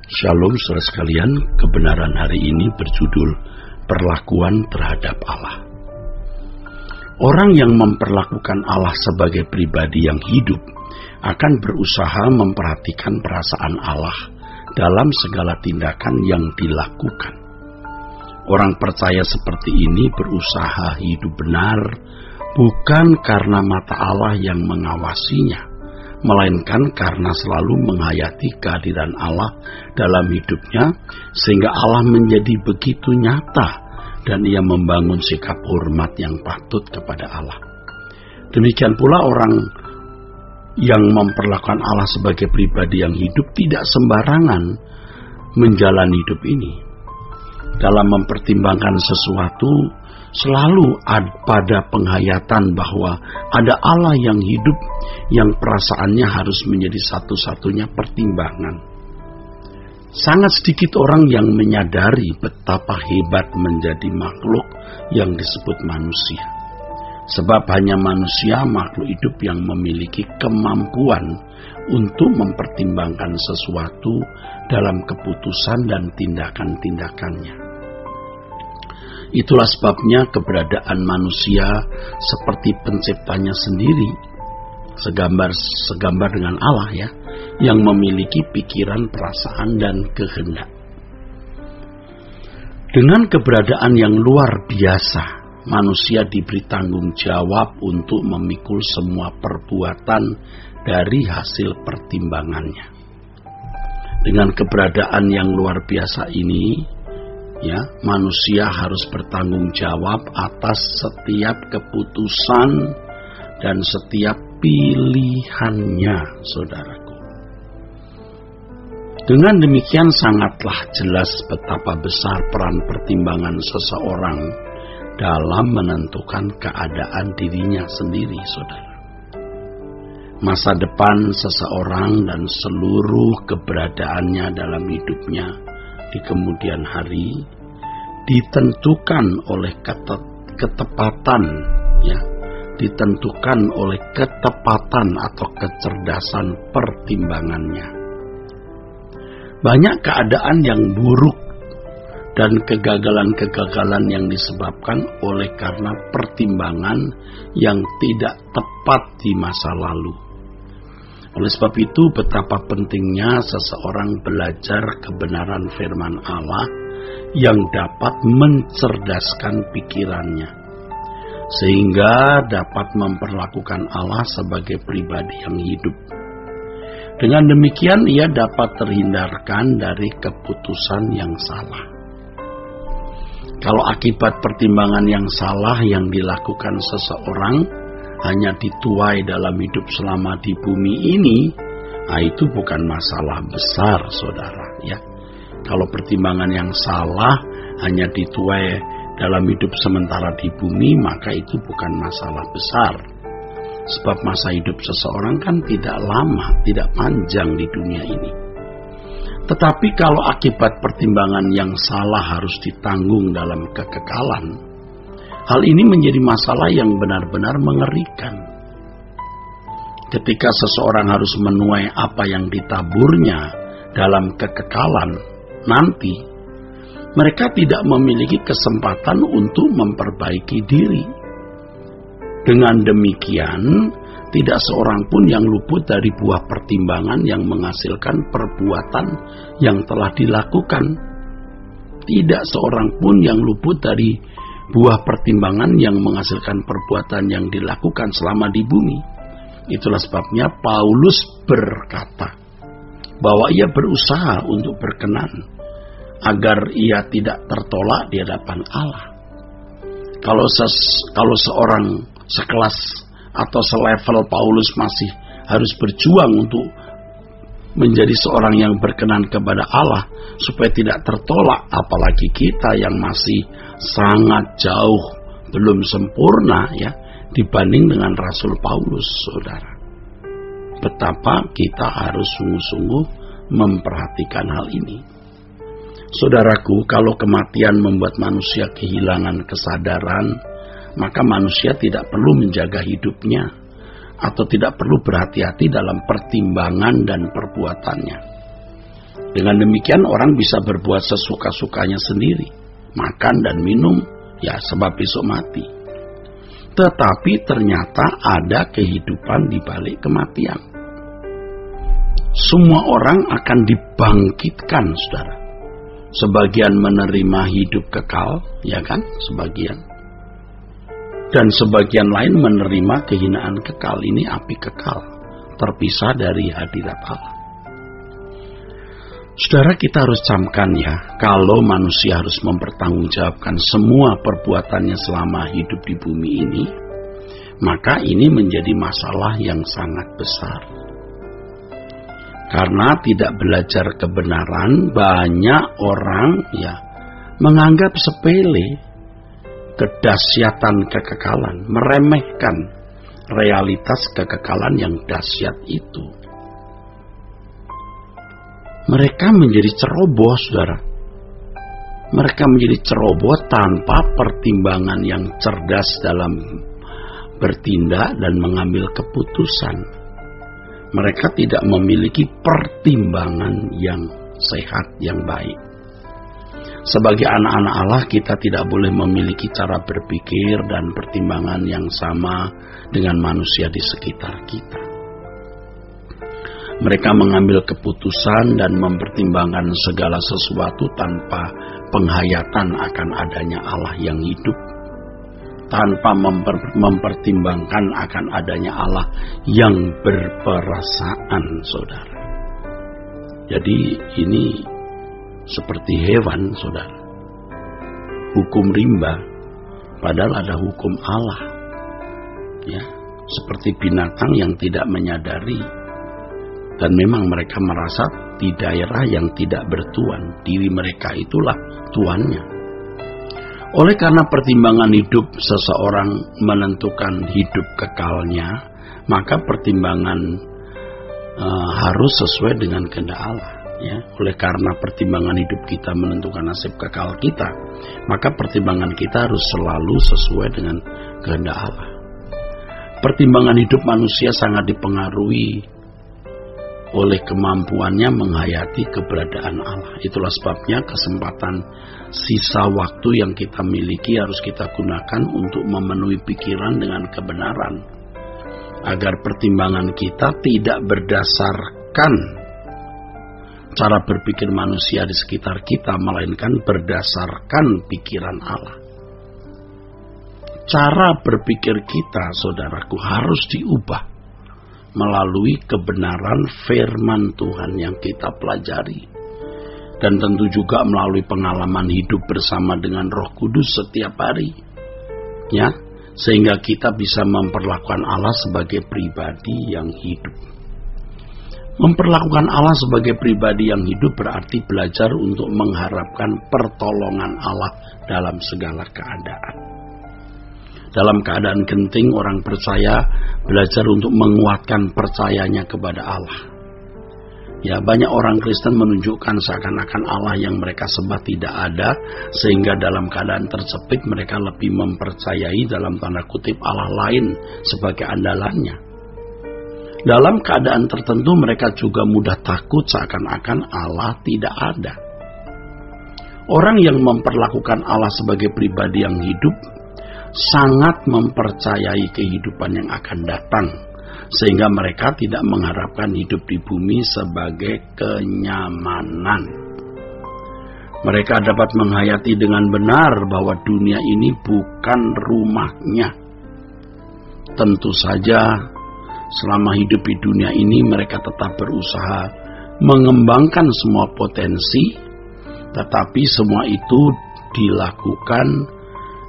Shalom saudara sekalian, kebenaran hari ini berjudul Perlakuan terhadap Allah. Orang yang memperlakukan Allah sebagai pribadi yang hidup akan berusaha memperhatikan perasaan Allah dalam segala tindakan yang dilakukan. Orang percaya seperti ini berusaha hidup benar bukan karena mata Allah yang mengawasinya, melainkan karena selalu menghayati kehadiran Allah dalam hidupnya, sehingga Allah menjadi begitu nyata dan ia membangun sikap hormat yang patut kepada Allah. Demikian pula orang yang memperlakukan Allah sebagai pribadi yang hidup tidak sembarangan menjalani hidup ini. Dalam mempertimbangkan sesuatu, selalu pada penghayatan bahwa ada Allah yang hidup, yang perasaannya harus menjadi satu-satunya pertimbangan. Sangat sedikit orang yang menyadari betapa hebat menjadi makhluk yang disebut manusia. Sebab hanya manusia makhluk hidup yang memiliki kemampuan untuk mempertimbangkan sesuatu dalam keputusan dan tindakan-tindakannya. Itulah sebabnya keberadaan manusia seperti penciptanya sendiri, segambar dengan Allah ya, yang memiliki pikiran, perasaan, dan kehendak. Dengan keberadaan yang luar biasa, manusia diberi tanggung jawab untuk memikul semua perbuatan dari hasil pertimbangannya. Dengan keberadaan yang luar biasa ini, ya, manusia harus bertanggung jawab atas setiap keputusan dan setiap pilihannya, saudaraku. Dengan demikian sangatlah jelas betapa besar peran pertimbangan seseorang dalam menentukan keadaan dirinya sendiri, saudara. Masa depan seseorang dan seluruh keberadaannya dalam hidupnya di kemudian hari ditentukan oleh ketepatan, ya, ditentukan oleh ketepatan atau kecerdasan pertimbangannya. Banyak keadaan yang buruk dan kegagalan-kegagalan yang disebabkan oleh karena pertimbangan yang tidak tepat di masa lalu. Oleh sebab itu, betapa pentingnya seseorang belajar kebenaran firman Allah yang dapat mencerdaskan pikirannya, sehingga dapat memperlakukan Allah sebagai pribadi yang hidup. Dengan demikian, ia dapat terhindarkan dari keputusan yang salah. Kalau akibat pertimbangan yang salah yang dilakukan seseorang hanya dituai dalam hidup selama di bumi ini, itu bukan masalah besar, saudara. Ya, kalau pertimbangan yang salah hanya dituai dalam hidup sementara di bumi, maka itu bukan masalah besar. Sebab masa hidup seseorang kan tidak lama, tidak panjang di dunia ini. Tetapi kalau akibat pertimbangan yang salah harus ditanggung dalam kekekalan, hal ini menjadi masalah yang benar-benar mengerikan. Ketika seseorang harus menuai apa yang ditaburnya dalam kekekalan nanti, mereka tidak memiliki kesempatan untuk memperbaiki diri. Dengan demikian, tidak seorang pun yang luput dari buah pertimbangan yang menghasilkan perbuatan yang telah dilakukan. Tidak seorang pun yang luput dari buah pertimbangan yang menghasilkan perbuatan yang dilakukan selama di bumi. Itulah sebabnya Paulus berkata bahwa ia berusaha untuk berkenan agar ia tidak tertolak di hadapan Allah. Kalau seorang sekelas atau selevel Paulus masih harus berjuang untuk menjadi seorang yang berkenan kepada Allah supaya tidak tertolak, apalagi kita yang masih sangat jauh belum sempurna ya dibanding dengan Rasul Paulus, saudara. Betapa kita harus sungguh-sungguh memperhatikan hal ini. Saudaraku, kalau kematian membuat manusia kehilangan kesadaran, maka manusia tidak perlu menjaga hidupnya atau tidak perlu berhati-hati dalam pertimbangan dan perbuatannya. Dengan demikian orang bisa berbuat sesuka-sukanya sendiri, makan dan minum, ya sebab besok mati. Tetapi ternyata ada kehidupan di balik kematian. Semua orang akan dibangkitkan, saudara. Sebagian menerima hidup kekal, ya kan, sebagian. Dan sebagian lain menerima kehinaan kekal, ini api kekal, terpisah dari hadirat Allah. Saudara, kita harus camkan ya, kalau manusia harus mempertanggungjawabkan semua perbuatannya selama hidup di bumi ini, maka ini menjadi masalah yang sangat besar. Karena tidak belajar kebenaran, banyak orang ya menganggap sepele kedahsyatan kekekalan, meremehkan realitas kekekalan yang dahsyat itu. Mereka menjadi ceroboh, saudara. Mereka menjadi ceroboh tanpa pertimbangan yang cerdas dalam bertindak dan mengambil keputusan. Mereka tidak memiliki pertimbangan yang sehat, yang baik. Sebagai anak-anak Allah, kita tidak boleh memiliki cara berpikir dan pertimbangan yang sama dengan manusia di sekitar kita. Mereka mengambil keputusan dan mempertimbangkan segala sesuatu tanpa penghayatan akan adanya Allah yang hidup, tanpa mempertimbangkan akan adanya Allah yang berperasaan, saudara. Jadi ini seperti hewan, saudara. Hukum rimba, padahal ada hukum Allah. Ya, seperti binatang yang tidak menyadari. Dan memang mereka merasa di daerah yang tidak bertuan, diri mereka itulah tuannya. Oleh karena pertimbangan hidup seseorang menentukan hidup kekalnya, maka pertimbangan harus sesuai dengan kehendak Allah. Ya. Oleh karena pertimbangan hidup kita menentukan nasib kekal kita, maka pertimbangan kita harus selalu sesuai dengan kehendak Allah. Pertimbangan hidup manusia sangat dipengaruhi oleh kemampuannya menghayati keberadaan Allah. Itulah sebabnya kesempatan sisa waktu yang kita miliki harus kita gunakan untuk memenuhi pikiran dengan kebenaran, agar pertimbangan kita tidak berdasarkan cara berpikir manusia di sekitar kita, melainkan berdasarkan pikiran Allah. Cara berpikir kita, saudaraku, harus diubah melalui kebenaran firman Tuhan yang kita pelajari, dan tentu juga melalui pengalaman hidup bersama dengan Roh Kudus setiap hari, ya, sehingga kita bisa memperlakukan Allah sebagai pribadi yang hidup. Memperlakukan Allah sebagai pribadi yang hidup berarti belajar untuk mengharapkan pertolongan Allah dalam segala keadaan. Dalam keadaan genting, orang percaya belajar untuk menguatkan percayanya kepada Allah. Ya, banyak orang Kristen menunjukkan seakan-akan Allah yang mereka sembah tidak ada, sehingga dalam keadaan terjepit mereka lebih mempercayai dalam tanda kutip Allah lain sebagai andalannya. Dalam keadaan tertentu mereka juga mudah takut seakan-akan Allah tidak ada. Orang yang memperlakukan Allah sebagai pribadi yang hidup sangat mempercayai kehidupan yang akan datang, sehingga mereka tidak mengharapkan hidup di bumi sebagai kenyamanan. Mereka dapat menghayati dengan benar bahwa dunia ini bukan rumahnya. Tentu saja selama hidup di dunia ini mereka tetap berusaha mengembangkan semua potensi, tetapi semua itu dilakukan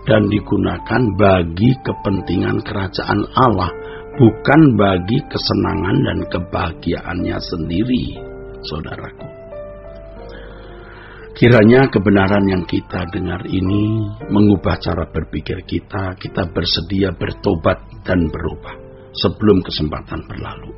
dan digunakan bagi kepentingan kerajaan Allah, bukan bagi kesenangan dan kebahagiaannya sendiri, saudaraku. Kiranya kebenaran yang kita dengar ini mengubah cara berpikir kita. Kita bersedia bertobat dan berubah sebelum kesempatan berlalu.